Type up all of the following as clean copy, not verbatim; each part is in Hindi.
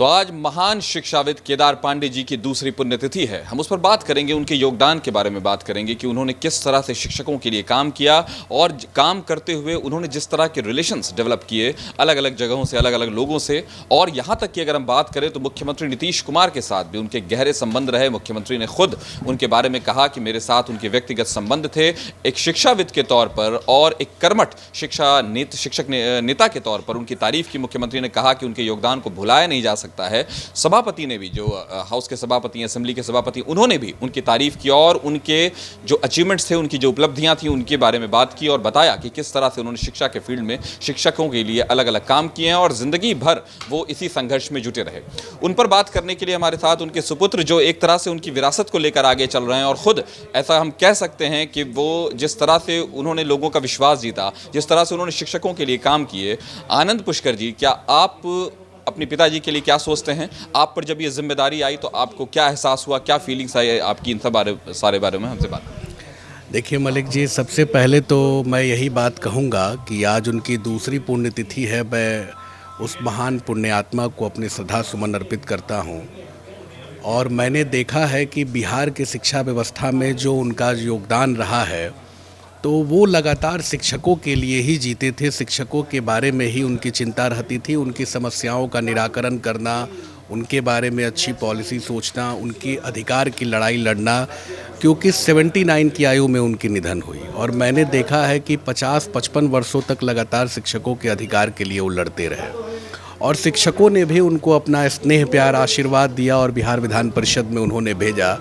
तो आज महान शिक्षाविद केदार पांडे जी की दूसरी पुण्यतिथि है। हम उस पर बात करेंगे, उनके योगदान के बारे में बात करेंगे कि उन्होंने किस तरह से शिक्षकों के लिए काम किया और काम करते हुए उन्होंने जिस तरह के रिलेशंस डेवलप किए अलग अलग जगहों से, अलग अलग लोगों से। और यहाँ तक कि अगर हम बात करें तो मुख्यमंत्री नीतीश कुमार के साथ भी उनके गहरे संबंध रहे। मुख्यमंत्री ने खुद उनके बारे में कहा कि मेरे साथ उनके व्यक्तिगत संबंध थे, एक शिक्षाविद के तौर पर और एक कर्मठ शिक्षक नेता के तौर पर उनकी तारीफ की। मुख्यमंत्री ने कहा कि उनके योगदान को भुलाया नहीं जा सकता है। सभापति ने भी, जो हाउस के सभापति, असेंबली के सभापति, उन्होंने भी उनकी तारीफ की और उनके जो अचीवमेंट्स थे, उनकी जो उपलब्धियां थी, उनके बारे में बात की और बताया कि किस तरह से उन्होंने शिक्षा के फील्ड में शिक्षकों के लिए अलग अलग काम किए हैं और जिंदगी भर वो इसी संघर्ष में जुटे रहे। उन पर बात करने के लिए हमारे साथ उनके सुपुत्र, जो एक तरह से उनकी विरासत को लेकर आगे चल रहे हैं और खुद ऐसा हम कह सकते हैं कि वो जिस तरह से उन्होंने लोगों का विश्वास जीता, जिस तरह से उन्होंने शिक्षकों के लिए काम किए। आनंद पुष्कर जी, क्या आप अपने पिताजी के लिए क्या सोचते हैं? आप पर जब ये जिम्मेदारी आई तो आपको क्या एहसास हुआ, क्या फीलिंग्स आई आपकी इन सारे बारे में हमसे बात? देखिए मलिक जी, सबसे पहले तो मैं यही बात कहूँगा कि आज उनकी दूसरी पुण्यतिथि है। मैं उस महान पुण्यात्मा को अपने श्रद्धा सुमन अर्पित करता हूँ। और मैंने देखा है कि बिहार की शिक्षा व्यवस्था में जो उनका योगदान रहा है, तो वो लगातार शिक्षकों के लिए ही जीते थे। शिक्षकों के बारे में ही उनकी चिंता रहती थी, उनकी समस्याओं का निराकरण करना, उनके बारे में अच्छी पॉलिसी सोचना, उनके अधिकार की लड़ाई लड़ना। क्योंकि 79 की आयु में उनकी निधन हुई और मैंने देखा है कि 50-55 वर्षों तक लगातार शिक्षकों के अधिकार के लिए वो लड़ते रहे और शिक्षकों ने भी उनको अपना स्नेह, प्यार, आशीर्वाद दिया और बिहार विधान परिषद में उन्होंने भेजा।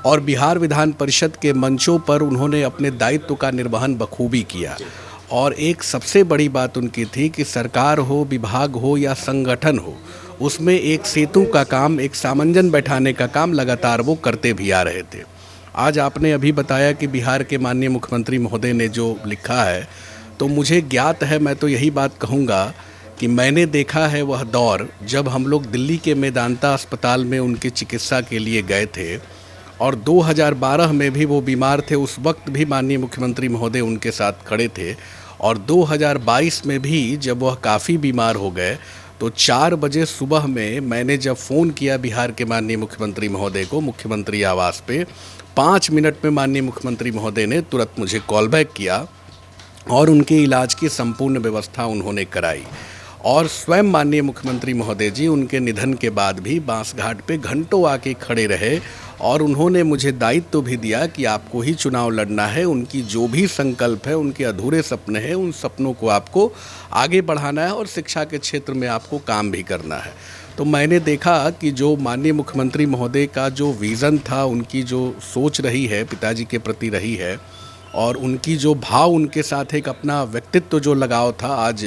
और बिहार विधान परिषद के मंचों पर उन्होंने अपने दायित्व का निर्वहन बखूबी किया। और एक सबसे बड़ी बात उनकी थी कि सरकार हो, विभाग हो या संगठन हो, उसमें एक सेतु का काम, एक सामंजस्य बैठाने का काम लगातार वो करते भी आ रहे थे। आज आपने अभी बताया कि बिहार के माननीय मुख्यमंत्री महोदय ने जो लिखा है, तो मुझे ज्ञात है, मैं तो यही बात कहूँगा कि मैंने देखा है वह दौर जब हम लोग दिल्ली के मेदांता अस्पताल में उनकी चिकित्सा के लिए गए थे और 2012 में भी वो बीमार थे। उस वक्त भी माननीय मुख्यमंत्री महोदय उनके साथ खड़े थे और 2022 में भी जब वह काफ़ी बीमार हो गए तो 4 बजे सुबह में मैंने जब फ़ोन किया बिहार के माननीय मुख्यमंत्री महोदय को मुख्यमंत्री आवास पे, 5 मिनट में माननीय मुख्यमंत्री महोदय ने तुरंत मुझे कॉल बैक किया और उनके इलाज की संपूर्ण व्यवस्था उन्होंने कराई। और स्वयं माननीय मुख्यमंत्री महोदय जी उनके निधन के बाद भी बांसघाट पे घंटों आके खड़े रहे और उन्होंने मुझे दायित्व भी दिया कि आपको ही चुनाव लड़ना है। उनकी जो भी संकल्प है, उनके अधूरे सपने हैं, उन सपनों को आपको आगे बढ़ाना है और शिक्षा के क्षेत्र में आपको काम भी करना है। तो मैंने देखा कि जो माननीय मुख्यमंत्री महोदय का जो विज़न था, उनकी जो सोच रही है, पिताजी के प्रति रही है और उनकी जो भाव, उनके साथ एक अपना व्यक्तित्व जो लगाव था, आज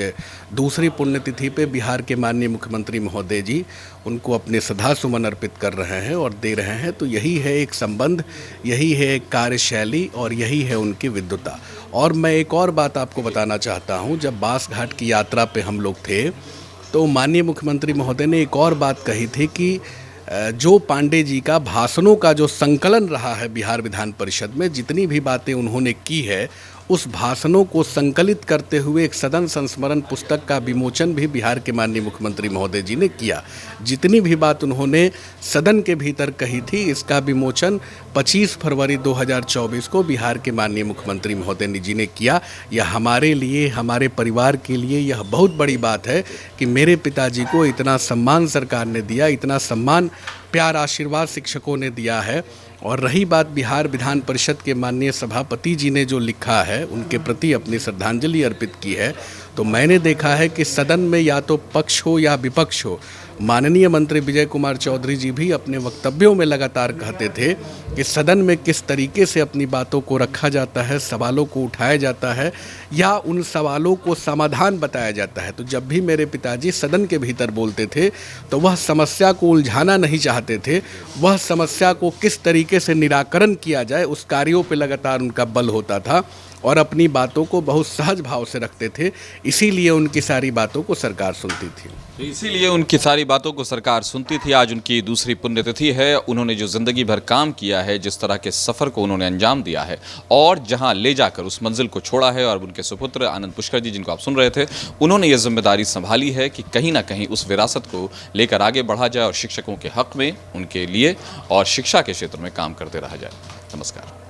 दूसरी पुण्यतिथि पे बिहार के माननीय मुख्यमंत्री महोदय जी उनको अपने श्रद्धा सुमन अर्पित कर रहे हैं और दे रहे हैं। तो यही है एक संबंध, यही है एक कार्यशैली और यही है उनकी विद्वता। और मैं एक और बात आपको बताना चाहता हूँ, जब बांसघाट की यात्रा पे हम लोग थे तो माननीय मुख्यमंत्री महोदय ने एक और बात कही थी कि जो पांडे जी का भाषणों का जो संकलन रहा है बिहार विधान परिषद में, जितनी भी बातें उन्होंने की है, उस भाषणों को संकलित करते हुए एक सदन संस्मरण पुस्तक का विमोचन भी बिहार के माननीय मुख्यमंत्री महोदय जी ने किया। जितनी भी बात उन्होंने सदन के भीतर कही थी, इसका विमोचन 25 फरवरी 2024 को बिहार के माननीय मुख्यमंत्री महोदय जी ने किया। यह हमारे लिए, हमारे परिवार के लिए यह बहुत बड़ी बात है कि मेरे पिताजी को इतना सम्मान सरकार ने दिया, इतना सम्मान, प्यार, आशीर्वाद शिक्षकों ने दिया है। और रही बात बिहार विधान परिषद के माननीय सभापति जी ने जो लिखा है, उनके प्रति अपनी श्रद्धांजलि अर्पित की है, तो मैंने देखा है कि सदन में या तो पक्ष हो या विपक्ष हो, माननीय मंत्री विजय कुमार चौधरी जी भी अपने वक्तव्यों में लगातार कहते थे कि सदन में किस तरीके से अपनी बातों को रखा जाता है, सवालों को उठाया जाता है या उन सवालों को समाधान बताया जाता है। तो जब भी मेरे पिताजी सदन के भीतर बोलते थे तो वह समस्या को उलझाना नहीं चाहते थे, वह समस्या को किस तरीके से निराकरण किया जाए उस कार्यों पर लगातार उनका बल होता था। और अपनी बातों को बहुत सहज भाव से रखते थे, इसीलिए उनकी सारी बातों को सरकार सुनती थी। तो इसीलिए उनकी सारी बातों को सरकार सुनती थी। आज उनकी दूसरी पुण्यतिथि है। उन्होंने जो ज़िंदगी भर काम किया है, जिस तरह के सफ़र को उन्होंने अंजाम दिया है और जहां ले जाकर उस मंजिल को छोड़ा है, और उनके सुपुत्र आनंद पुष्कर जी, जिनको आप सुन रहे थे, उन्होंने ये जिम्मेदारी संभाली है कि कहीं ना कहीं उस विरासत को लेकर आगे बढ़ा जाए और शिक्षकों के हक़ में, उनके लिए और शिक्षा के क्षेत्र में काम करते रहा जाए। नमस्कार।